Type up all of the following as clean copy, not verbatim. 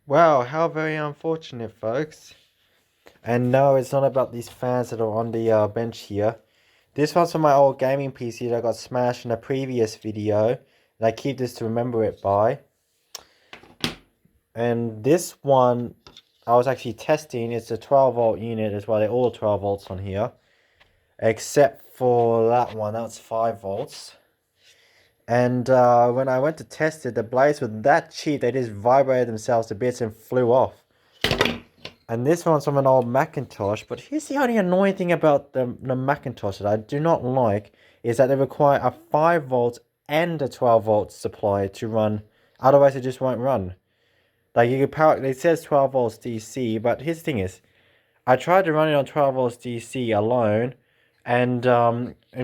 Wow, how very unfortunate, folks. And no, it's not about these fans that are on the bench here. This one's from my old gaming PC that got smashed in a previous video. And I keep this to remember it by. And this one, I was actually testing. It's a 12 volt unit as well. They're all 12 volts on here. Except for that one, that's 5 volts. And when I went to test it, the blades were that cheap, they just vibrated themselves to bits and flew off. And this one's from an old Macintosh, but here's the only annoying thing about the Macintosh that I do not like, is that they require a 5 volt and a 12 volt supply to run, otherwise it just won't run. Like you could power, it says 12 volts DC, but here's the thing is, I tried to run it on 12 volts DC alone, and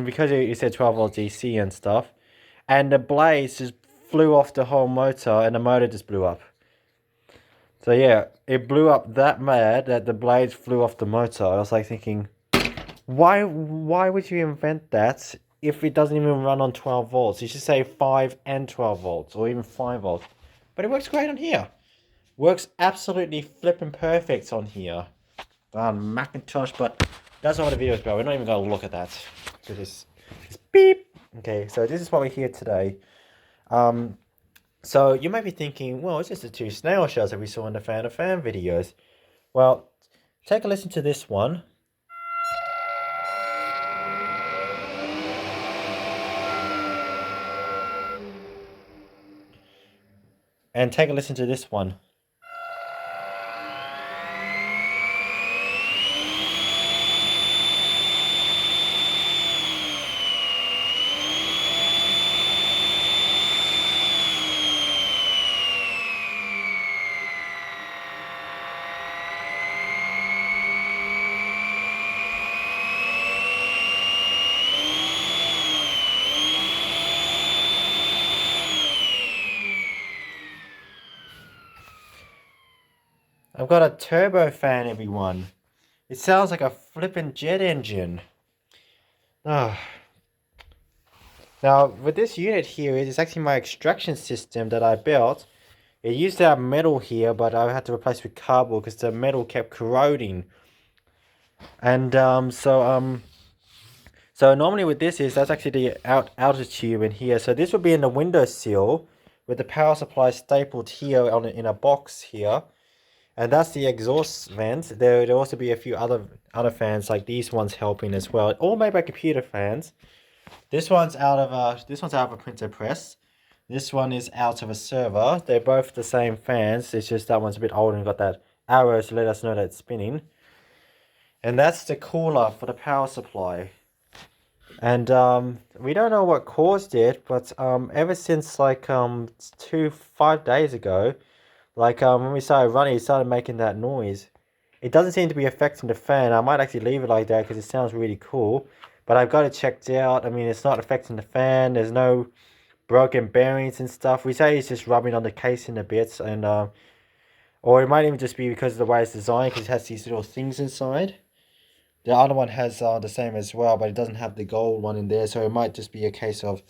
because it said 12 volts DC and stuff, and the blades just flew off the whole motor, and the motor just blew up. So yeah, it blew up that mad that the blades flew off the motor. I was like thinking, why would you invent that if it doesn't even run on 12 volts? You should say 5 and 12 volts, or even 5 volts. But it works great on here. Works absolutely flipping perfect on here. On Macintosh, but that's not what the video is about. We're not even going to look at that. So this beep. Okay, so this is what we're here today. So you might be thinking, well, it's just the two snail shells that we saw in the fan of fan videos. Well, take a listen to this one. And take a listen to this one. I've got a turbo fan, everyone. It sounds like a flippin' jet engine. Ah. Now, with this unit here, it is actually my extraction system that I built. It used to have metal here, but I had to replace with cardboard because the metal kept corroding. And so normally with this that's actually the outer tube in here. So this would be in the windowsill with the power supply stapled here in a box here. And that's the exhaust vent. There would also be a few other fans like these ones helping as well. All made by computer fans. This one's out of a printer press. This one is out of a server. They're both the same fans. It's just that one's a bit older and got that arrow to let us know that it's spinning. And that's the cooler for the power supply. And we don't know what caused it, but ever since like 5 days ago, like when we started running, it started making that noise. It doesn't seem to be affecting the fan. I might actually leave it like that because it sounds really cool. But I've got it checked out. I mean, it's not affecting the fan. There's no broken bearings and stuff. We say it's just rubbing on the casing a bit, and or it might even just be because of the way it's designed, because it has these little things inside. The other one has the same as well, but it doesn't have the gold one in there, so it might just be a case of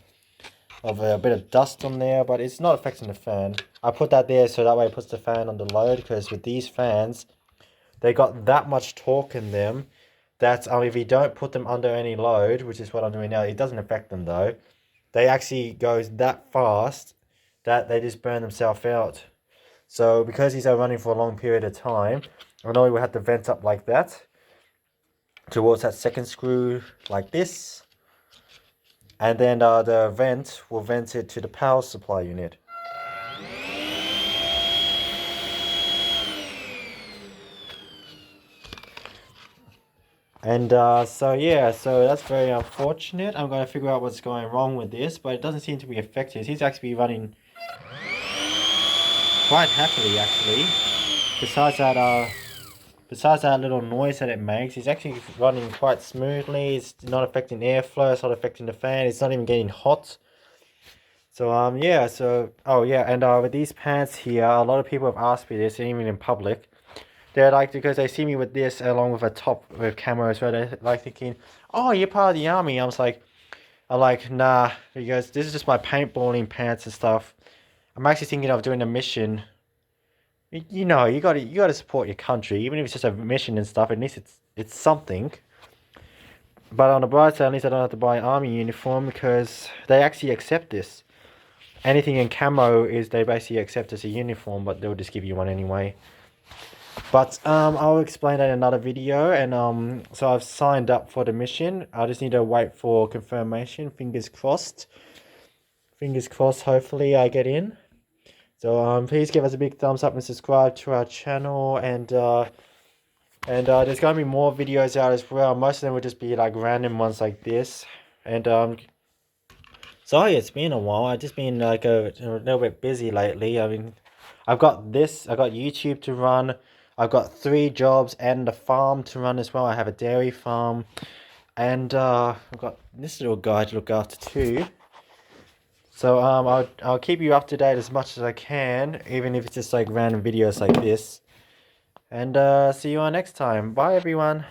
a bit of dust on there, but it's not affecting the fan. I put that there so that way it puts the fan on the load, because with these fans, they got that much torque in them that if you don't put them under any load, which is what I'm doing now, it doesn't affect them though. They actually goes that fast that they just burn themselves out. So because these are running for a long period of time, I know we have to vent up like that towards that second screw like this, and then the vent will vent it to the power supply unit. And so yeah, so that's very unfortunate. I'm going to figure out what's going wrong with this, but it doesn't seem to be affected. He's actually running quite happily actually. Besides that little noise that it makes, it's actually running quite smoothly. It's not affecting airflow, it's not affecting the fan, it's not even getting hot. So yeah, so oh yeah, and with these pants here, a lot of people have asked me this, even in public. They're like, because they see me with this along with a top with camo as well, they're like thinking, oh, you're part of the army. I'm like, nah, because this is just my paintballing pants and stuff. I'm actually thinking of doing a mission You know, you gotta support your country, even if it's just a mission and stuff. At least it's something. But on the bright side, at least I don't have to buy an army uniform because they actually accept this. Anything in camo is they basically accept as a uniform, but they'll just give you one anyway. But I'll explain that in another video. And so I've signed up for the mission. I just need to wait for confirmation. Fingers crossed. Fingers crossed. Hopefully I get in. So please give us a big thumbs up and subscribe to our channel. And there's gonna be more videos out as well. Most of them will just be like random ones like this. And sorry it's been a while. I've just been like a little bit busy lately. I mean, I've got this. I got YouTube to run. I've got 3 jobs and a farm to run as well. I have a dairy farm, and I've got this little guy to look after too. So I'll keep you up to date as much as I can, even if it's just like random videos like this. And see you all next time. Bye everyone.